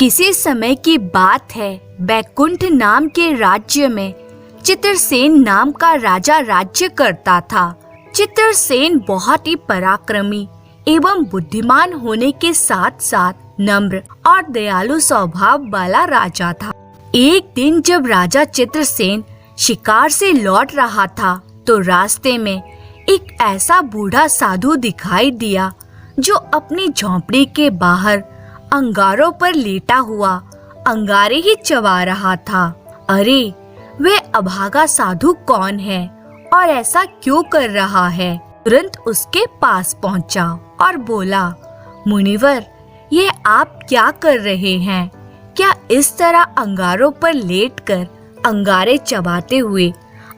किसी समय की बात है, बैकुंठ नाम के राज्य में चित्रसेन नाम का राजा राज्य करता था। चित्रसेन बहुत ही पराक्रमी एवं बुद्धिमान होने के साथ साथ नम्र और दयालु स्वभाव वाला राजा था। एक दिन जब राजा चित्रसेन शिकार से लौट रहा था तो रास्ते में एक ऐसा बूढ़ा साधु दिखाई दिया जो अपनी झोंपड़ी के बाहर अंगारों पर लेटा हुआ अंगारे ही चबा रहा था। अरे, वह अभागा साधु कौन है और ऐसा क्यों कर रहा है? तुरंत उसके पास पहुंचा और बोला, मुनिवर, ये आप क्या कर रहे हैं? क्या इस तरह अंगारों पर लेटकर अंगारे चबाते हुए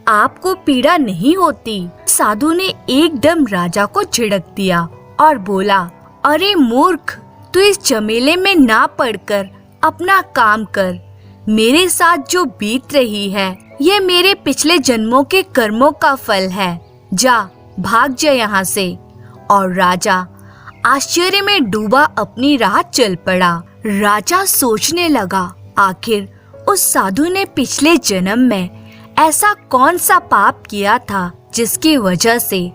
आपको पीड़ा नहीं होती? साधु ने एकदम राजा को झिड़क दिया और बोला, अरे मूर्ख, तू इस झमेले में ना पड़कर अपना काम कर। मेरे साथ जो बीत रही है ये मेरे पिछले जन्मों के कर्मों का फल है। जा, भाग जा यहाँ से। और राजा आश्चर्य में डूबा अपनी राह चल पड़ा। राजा सोचने लगा, आखिर उस साधु ने पिछले जन्म में ऐसा कौन सा पाप किया था जिसकी वजह से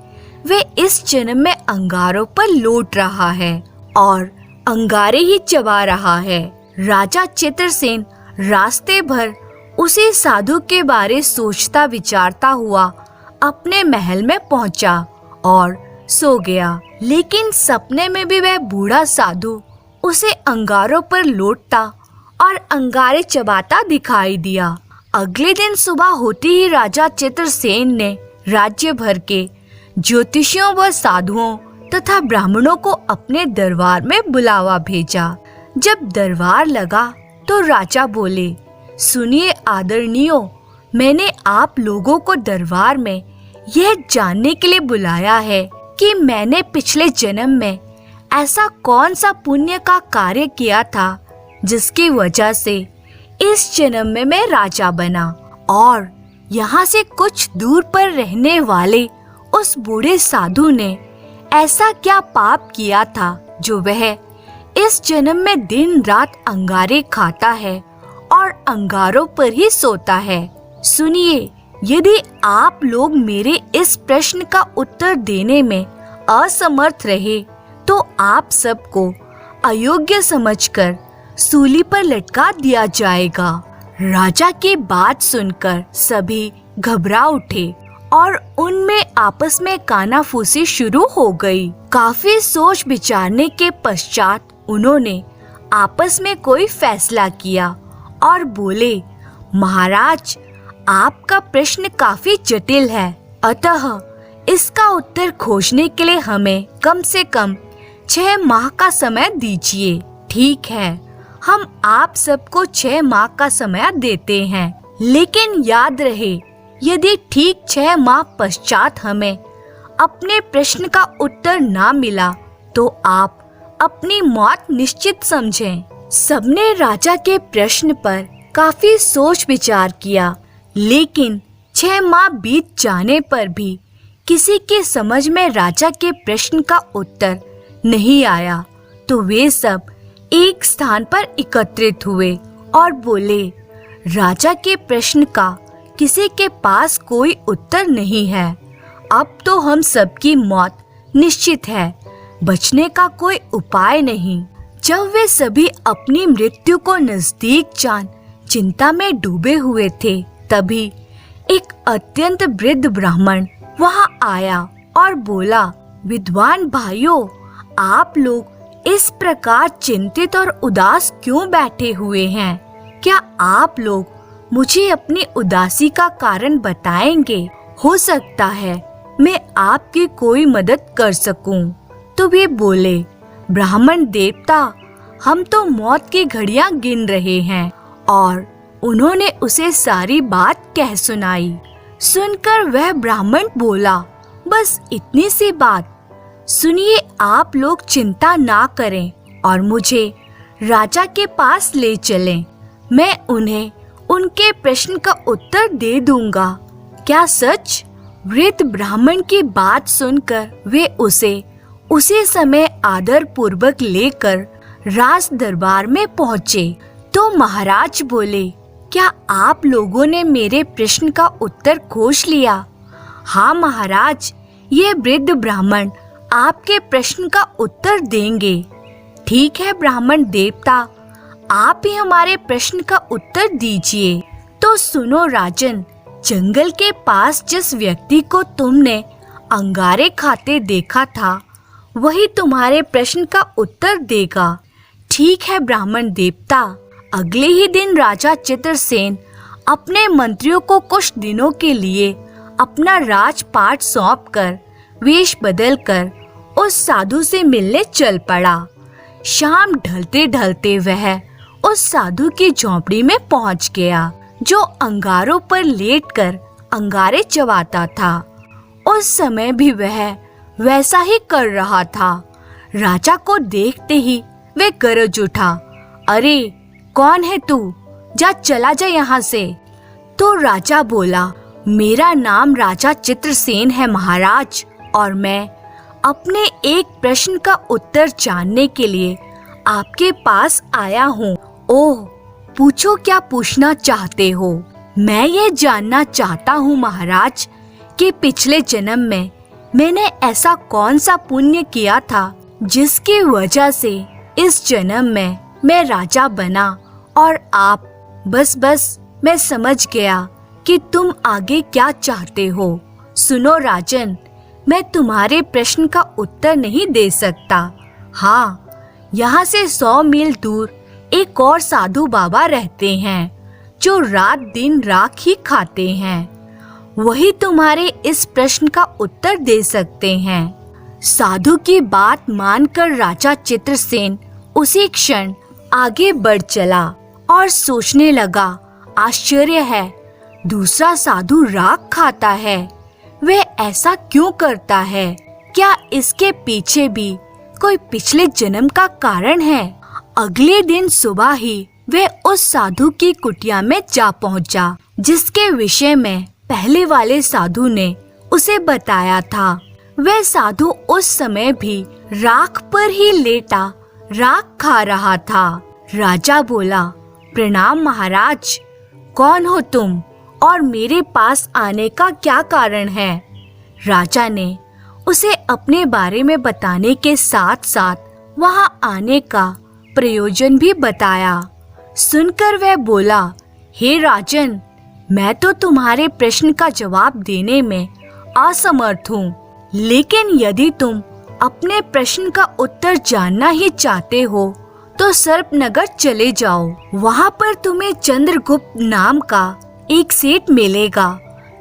वे इस जन्म में अंगारों पर लौट रहा है और अंगारे ही चबा रहा है। राजा चित्रसेन रास्ते भर उसी साधु के बारे सोचता विचारता हुआ अपने महल में पहुंचा और सो गया। लेकिन सपने में भी वह बूढ़ा साधु उसे अंगारों पर लौटता और अंगारे चबाता दिखाई दिया। अगले दिन सुबह होते ही राजा चित्रसेन ने राज्य भर के ज्योतिषियों व साधुओं तथा ब्राह्मणों को अपने दरबार में बुलावा भेजा। जब दरबार लगा तो राजा बोले, सुनिए आदरणीयों, मैंने आप लोगों को दरबार में यह जानने के लिए बुलाया है कि मैंने पिछले जन्म में ऐसा कौन सा पुण्य का कार्य किया था जिसकी वजह से इस जन्म में मैं राजा बना। और यहाँ से कुछ दूर पर रहने वाले उस बूढ़े साधु ने ऐसा क्या पाप किया था जो वह इस जन्म में दिन रात अंगारे खाता है और अंगारों पर ही सोता है। सुनिए, यदि आप लोग मेरे इस प्रश्न का उत्तर देने में असमर्थ रहे तो आप सबको अयोग्य समझकर सूली पर लटका दिया जाएगा। राजा की बात सुनकर सभी घबरा उठे और उनमें आपस में कानाफूसी शुरू हो गई। काफी सोच विचारने के पश्चात उन्होंने आपस में कोई फैसला किया और बोले, महाराज, आपका प्रश्न काफी जटिल है, अतः इसका उत्तर खोजने के लिए हमें कम से कम 6 माह का समय दीजिए। ठीक है, हम आप सबको 6 माह का समय देते हैं, लेकिन याद रहे, यदि ठीक 6 माह पश्चात हमें अपने प्रश्न का उत्तर ना मिला तो आप अपनी मौत निश्चित समझें। सबने राजा के प्रश्न पर काफी सोच विचार किया, लेकिन 6 माह बीत जाने पर भी किसी के समझ में राजा के प्रश्न का उत्तर नहीं आया तो वे सब एक स्थान पर एकत्रित हुए और बोले, राजा के प्रश्न का किसी के पास कोई उत्तर नहीं है। अब तो हम सबकी मौत निश्चित है, बचने का कोई उपाय नहीं। जब वे सभी अपनी मृत्यु को नजदीक जान चिंता में डूबे हुए थे, तभी एक अत्यंत वृद्ध ब्राह्मण वहां आया और बोला, विद्वान भाइयों, आप लोग इस प्रकार चिंतित और उदास क्यों बैठे हुए हैं? क्या आप लोग मुझे अपनी उदासी का कारण बताएंगे? हो सकता है मैं आपकी कोई मदद कर सकूं। तो वे बोले, ब्राह्मण देवता, हम तो मौत की घड़ियां गिन रहे हैं। और उन्होंने उसे सारी बात कह सुनाई। सुनकर वह ब्राह्मण बोला, बस इतनी सी बात? सुनिए, आप लोग चिंता ना करें और मुझे राजा के पास ले चलें। मैं उन्हें उनके प्रश्न का उत्तर दे दूंगा। क्या सच? वृद्ध ब्राह्मण की बात सुनकर वे उसे उसी समय आदर पूर्वक लेकर राज दरबार में पहुँचे तो महाराज बोले, क्या आप लोगों ने मेरे प्रश्न का उत्तर खोज लिया? हाँ महाराज, ये वृद्ध ब्राह्मण आपके प्रश्न का उत्तर देंगे। ठीक है ब्राह्मण देवता, आप ही हमारे प्रश्न का उत्तर दीजिए। तो सुनो राजन, जंगल के पास जिस व्यक्ति को तुमने अंगारे खाते देखा था, वही तुम्हारे प्रश्न का उत्तर देगा। ठीक है ब्राह्मण देवता। अगले ही दिन राजा चित्रसेन अपने मंत्रियों को कुछ दिनों के लिए अपना राजपाट सौंपकर वेश बदलकर उस साधु से मिलने चल पड़ा। शाम ढलते ढलते वह उस साधु की झोंपड़ी में पहुंच गया, जो अंगारों पर लेटकर अंगारे चबाता था। उस समय भी वह वैसा ही कर रहा था। राजा को देखते ही वह गरज उठा, अरे कौन है तू? जा चला जा यहाँ से। तो राजा बोला, मेरा नाम राजा चित्रसेन है महाराज, और मैं अपने एक प्रश्न का उत्तर जानने के लिए आपके पास आया हूँ। ओह, पूछो क्या पूछना चाहते हो? मैं ये जानना चाहता हूँ महाराज कि पिछले जन्म में मैंने ऐसा कौन सा पुण्य किया था जिसकी वजह से इस जन्म में मैं राजा बना, और आप बस मैं समझ गया कि तुम आगे क्या चाहते हो। सुनो राजन, मैं तुम्हारे प्रश्न का उत्तर नहीं दे सकता। हाँ, यहाँ से 100 मील दूर एक और साधु बाबा रहते हैं, जो रात दिन राख ही खाते हैं। वही तुम्हारे इस प्रश्न का उत्तर दे सकते हैं। साधु की बात मानकर राजा चित्रसेन उसी क्षण आगे बढ़ चला और सोचने लगा, आश्चर्य है, दूसरा साधु राख खाता है, वह ऐसा क्यों करता है? क्या इसके पीछे भी कोई पिछले जन्म का कारण है? अगले दिन सुबह ही वह उस साधु की कुटिया में जा पहुंचा, जिसके विषय में पहले वाले साधु ने उसे बताया था। वह साधु उस समय भी राख पर ही लेटा राख खा रहा था। राजा बोला, प्रणाम महाराज, कौन हो तुम और मेरे पास आने का क्या कारण है? राजा ने उसे अपने बारे में बताने के साथ साथ वहां आने का प्रयोजन भी बताया। सुनकर वह बोला, हे राजन, मैं तो तुम्हारे प्रश्न का जवाब देने में असमर्थ हूँ, लेकिन यदि तुम अपने प्रश्न का उत्तर जानना ही चाहते हो तो सर्पनगर चले जाओ। वहाँ पर तुम्हें चंद्रगुप्त नाम का एक सेठ मिलेगा।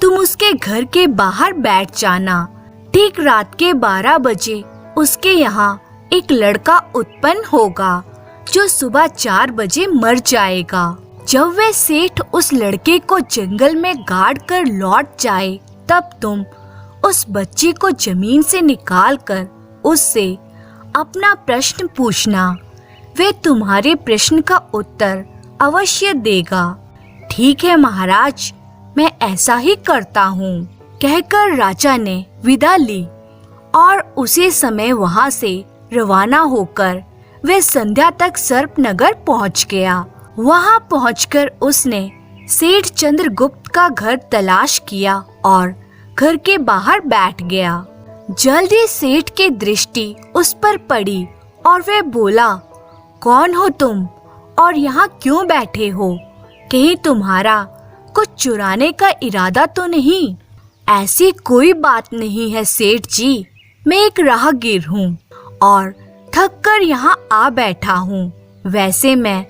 तुम उसके घर के बाहर बैठ जाना। ठीक रात के 12 बजे उसके यहाँ एक लड़का उत्पन्न होगा, जो सुबह 4 बजे मर जाएगा। जब वह सेठ उस लड़के को जंगल में गाड़ कर लौट जाए, तब तुम उस बच्चे को जमीन से निकालकर उससे अपना प्रश्न पूछना। वह तुम्हारे प्रश्न का उत्तर अवश्य देगा। ठीक है महाराज, मैं ऐसा ही करता हूँ, कहकर राजा ने विदा ली और उसी समय वहाँ से रवाना होकर वह संध्या तक सर्पनगर पहुँच गया। वहाँ पहुँचकर उसने सेठ चंद्रगुप्त का घर तलाश किया और घर के बाहर बैठ गया। जल्दी सेठ की दृष्टि उस पर पड़ी और वह बोला, कौन हो तुम और यहाँ क्यों बैठे हो? कहीं तुम्हारा कुछ चुराने का इरादा तो नहीं? ऐसी कोई बात नहीं है सेठ जी, मैं एक राहगीर हूँ और थक कर यहाँ आ बैठा हूँ। वैसे मैं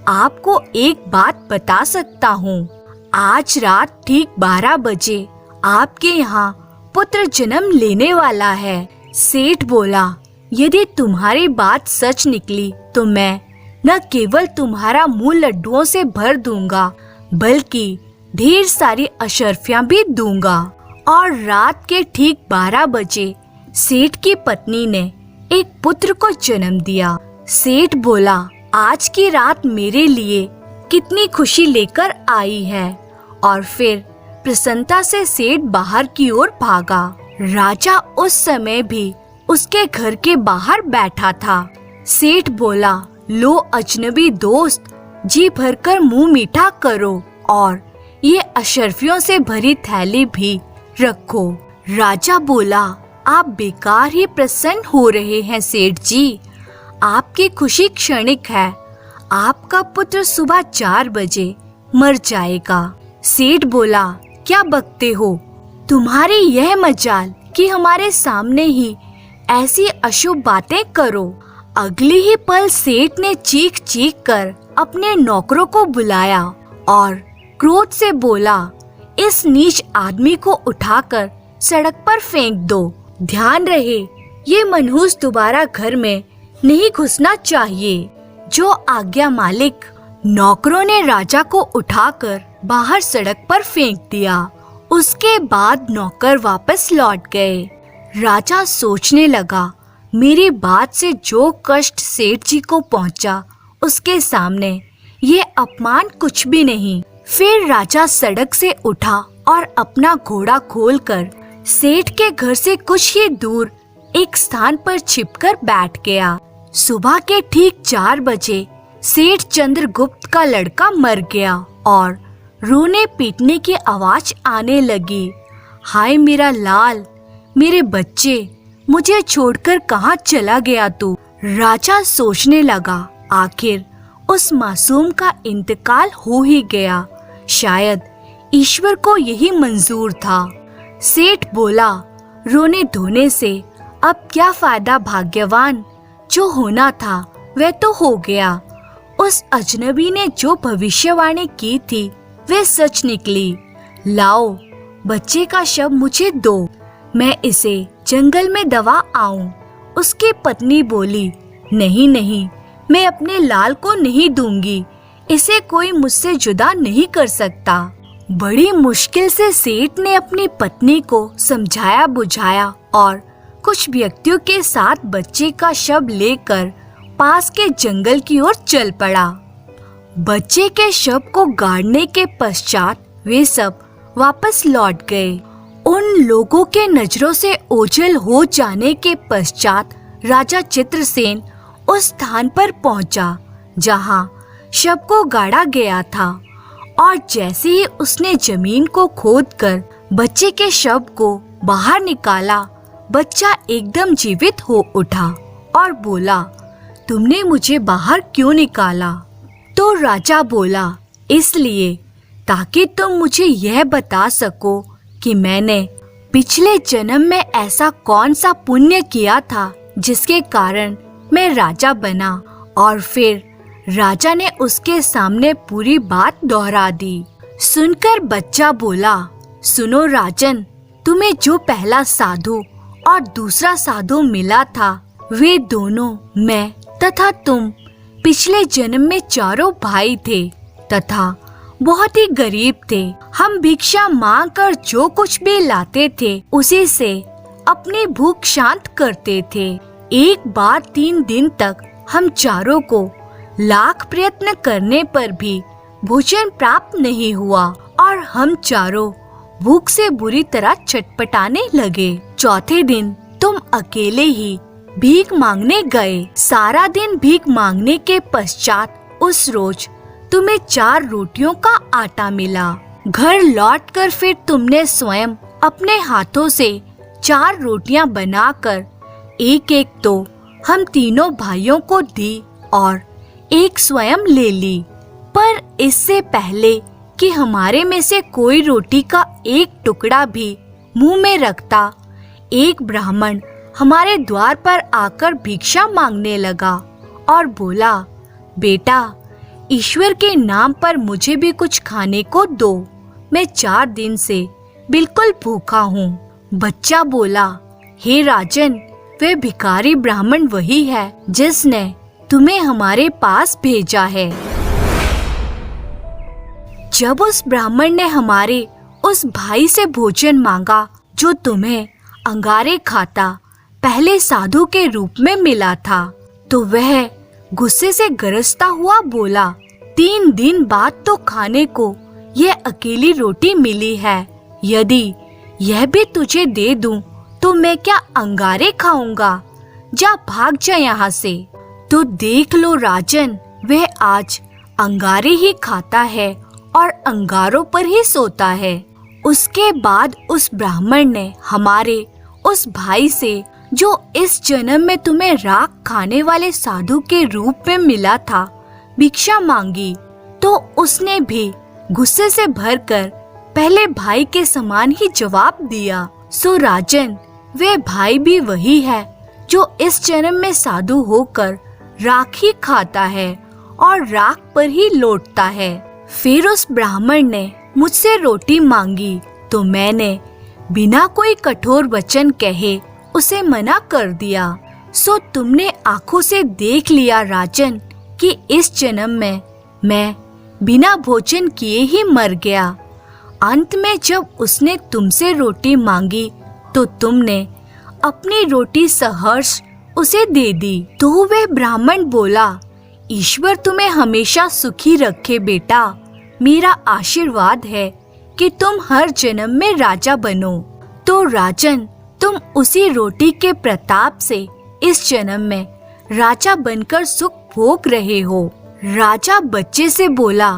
आपको एक बात बता सकता हूँ, आज रात ठीक 12 बजे आपके यहाँ पुत्र जन्म लेने वाला है। सेठ बोला, यदि तुम्हारी बात सच निकली तो मैं न केवल तुम्हारा मुंह लड्डुओं से भर दूंगा, बल्कि ढेर सारी अशर्फियां भी दूंगा। और रात के ठीक 12 बजे सेठ की पत्नी ने एक पुत्र को जन्म दिया। सेठ बोला, आज की रात मेरे लिए कितनी खुशी लेकर आई है। और फिर प्रसन्नता से सेठ बाहर की ओर भागा। राजा उस समय भी उसके घर के बाहर बैठा था। सेठ बोला, लो अजनबी दोस्त, जी भरकर मुंह मीठा करो और ये अशर्फियों से भरी थैली भी रखो। राजा बोला, आप बेकार ही प्रसन्न हो रहे हैं सेठ जी, आपकी खुशी क्षणिक है। आपका पुत्र सुबह 4 बजे मर जाएगा। सेठ बोला, क्या बकते हो? तुम्हारी यह मजाल कि हमारे सामने ही ऐसी अशुभ बातें करो। अगले ही पल सेठ ने चीख चीख कर अपने नौकरों को बुलाया और क्रोध से बोला, इस नीच आदमी को उठाकर सड़क पर फेंक दो। ध्यान रहे, ये मनहूस दोबारा घर में नहीं घुसना चाहिए। जो आज्ञा मालिक। नौकरों ने राजा को उठाकर बाहर सड़क पर फेंक दिया। उसके बाद नौकर वापस लौट गए। राजा सोचने लगा, मेरी बात से जो कष्ट सेठ जी को पहुंचा, उसके सामने ये अपमान कुछ भी नहीं। फिर राजा सड़क से उठा और अपना घोड़ा खोलकर सेठ के घर से कुछ ही दूर एक स्थान पर छिपकर बैठ गया। सुबह के ठीक 4 बजे सेठ चंद्रगुप्त का लड़का मर गया और रोने पीटने की आवाज आने लगी। हाय मेरा लाल, मेरे बच्चे, मुझे छोड़कर कहाँ चला गया तू? राजा सोचने लगा, आखिर उस मासूम का इंतकाल हो ही गया। शायद ईश्वर को यही मंजूर था। सेठ बोला, रोने धोने से अब क्या फायदा भाग्यवान, जो होना था वह तो हो गया। उस अजनबी ने जो भविष्यवाणी की थी वह सच निकली। लाओ बच्चे का शव मुझे दो, मैं इसे जंगल में दबा आऊं। उसकी पत्नी बोली, नहीं नहीं, मैं अपने लाल को नहीं दूंगी, इसे कोई मुझसे जुदा नहीं कर सकता। बड़ी मुश्किल से सेठ ने अपनी पत्नी को समझाया बुझाया और कुछ व्यक्तियों के साथ बच्चे का शव लेकर पास के जंगल की ओर चल पड़ा। बच्चे के शव को गाड़ने के पश्चात वे सब वापस लौट गए। उन लोगों के नजरों से ओझल हो जाने के पश्चात राजा चित्रसेन उस स्थान पर पहुंचा जहां शव को गाड़ा गया था और जैसे ही उसने जमीन को खोदकर बच्चे के शव को बाहर निकाला, बच्चा एकदम जीवित हो उठा और बोला, तुमने मुझे बाहर क्यों निकाला? तो राजा बोला, इसलिए ताकि तुम मुझे यह बता सको कि मैंने पिछले जन्म में ऐसा कौन सा पुण्य किया था जिसके कारण मैं राजा बना। और फिर राजा ने उसके सामने पूरी बात दोहरा दी। सुनकर बच्चा बोला, सुनो राजन, तुम्हें जो पहला साधु और दूसरा साधु मिला था, वे दोनों मैं तथा तुम पिछले जन्म में चारों भाई थे तथा बहुत ही गरीब थे। हम भिक्षा मांग कर जो कुछ भी लाते थे उसी से अपनी भूख शांत करते थे। एक बार 3 दिन तक हम चारों को लाख प्रयत्न करने पर भी भोजन प्राप्त नहीं हुआ और हम चारों भूख से बुरी तरह छटपटाने लगे। चौथे दिन तुम अकेले ही भीख मांगने गए। सारा दिन भीख मांगने के पश्चात उस रोज तुम्हें 4 रोटियों का आटा मिला। घर लौटकर फिर तुमने स्वयं अपने हाथों से 4 रोटियां बनाकर एक एक तो हम तीनों भाइयों को दी और एक स्वयं ले ली। पर इससे पहले कि हमारे में से कोई रोटी का एक टुकड़ा भी मुंह में रखता, एक ब्राह्मण हमारे द्वार पर आकर भिक्षा मांगने लगा और बोला, बेटा, ईश्वर के नाम पर मुझे भी कुछ खाने को दो, मैं 4 दिन से बिल्कुल भूखा हूँ। बच्चा बोला, हे राजन, वह भिखारी ब्राह्मण वही है जिसने तुम्हें हमारे पास भेजा है। जब उस ब्राह्मण ने हमारे उस भाई से भोजन मांगा जो तुम्हें अंगारे खाता पहले साधु के रूप में मिला था, तो वह गुस्से से गरजता हुआ बोला, 3 दिन बाद तो खाने को यह अकेली रोटी मिली है, यदि यह भी तुझे दे दूं तो मैं क्या अंगारे खाऊंगा? जा भाग जा यहाँ से। तो देख लो राजन, वह आज अंगारे ही खाता है और अंगारों पर ही सोता है। उसके बाद उस ब्राह्मण ने हमारे उस भाई से, जो इस जन्म में तुम्हें राख खाने वाले साधु के रूप में मिला था, भिक्षा मांगी। तो उसने भी गुस्से से भरकर पहले भाई के समान ही जवाब दिया। सो राजन, वे भाई भी वही है जो इस जन्म में साधु होकर राख ही खाता है और राख पर ही लौटता है। फिर उस ब्राह्मण ने मुझसे रोटी मांगी तो मैंने बिना कोई कठोर वचन कहे उसे मना कर दिया। सो तुमने आंखों से देख लिया राजन कि इस जन्म में मैं बिना भोजन किए ही मर गया। अंत में जब उसने तुमसे रोटी मांगी तो तुमने अपनी रोटी सहर्ष उसे दे दी। तो वह ब्राह्मण बोला, ईश्वर तुम्हें हमेशा सुखी रखे बेटा। मेरा आशीर्वाद है कि तुम हर जन्म में राजा बनो। तो राजन, तुम उसी रोटी के प्रताप से इस जन्म में राजा बनकर सुख भोग रहे हो। राजा बच्चे से बोला,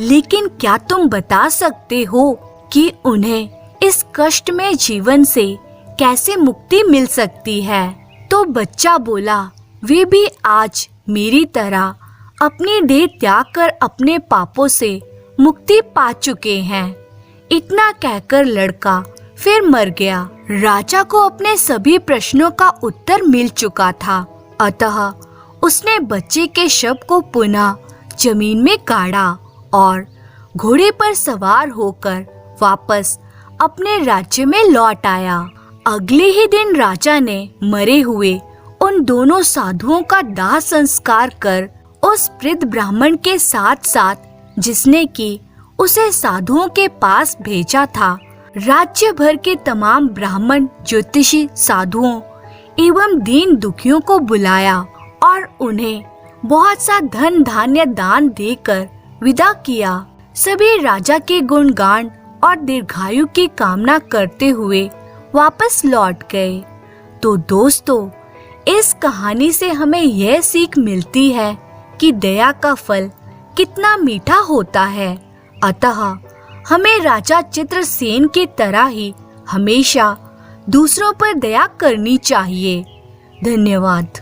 लेकिन क्या तुम बता सकते हो कि उन्हें इस कष्टमय जीवन से कैसे मुक्ति मिल सकती है? तो बच्चा बोला, वे भी आज मेरी तरह अपनी देह त्याग कर अपने पापों से मुक्ति पा चुके हैं। इतना कहकर लड़का फिर मर गया। राजा को अपने सभी प्रश्नों का उत्तर मिल चुका था, अतः उसने बच्चे के शव को पुनः जमीन में गाड़ा और घोड़े पर सवार होकर वापस अपने राज्य में लौट आया। अगले ही दिन राजा ने मरे हुए उन दोनों साधुओं का दाह संस्कार कर उस वृद्ध ब्राह्मण के साथ साथ जिसने कि उसे साधुओं के पास भेजा था, राज्य भर के तमाम ब्राह्मण, ज्योतिषी, साधुओं एवं दीन दुखियों को बुलाया और उन्हें बहुत सा धन धान्य दान देकर विदा किया। सभी राजा के गुणगान और दीर्घायु की कामना करते हुए वापस लौट गए। तो दोस्तों, इस कहानी से हमें यह सीख मिलती है कि दया का फल कितना मीठा होता है। अतः हमें राजा चित्रसेन की तरह ही हमेशा दूसरों पर दया करनी चाहिए। धन्यवाद।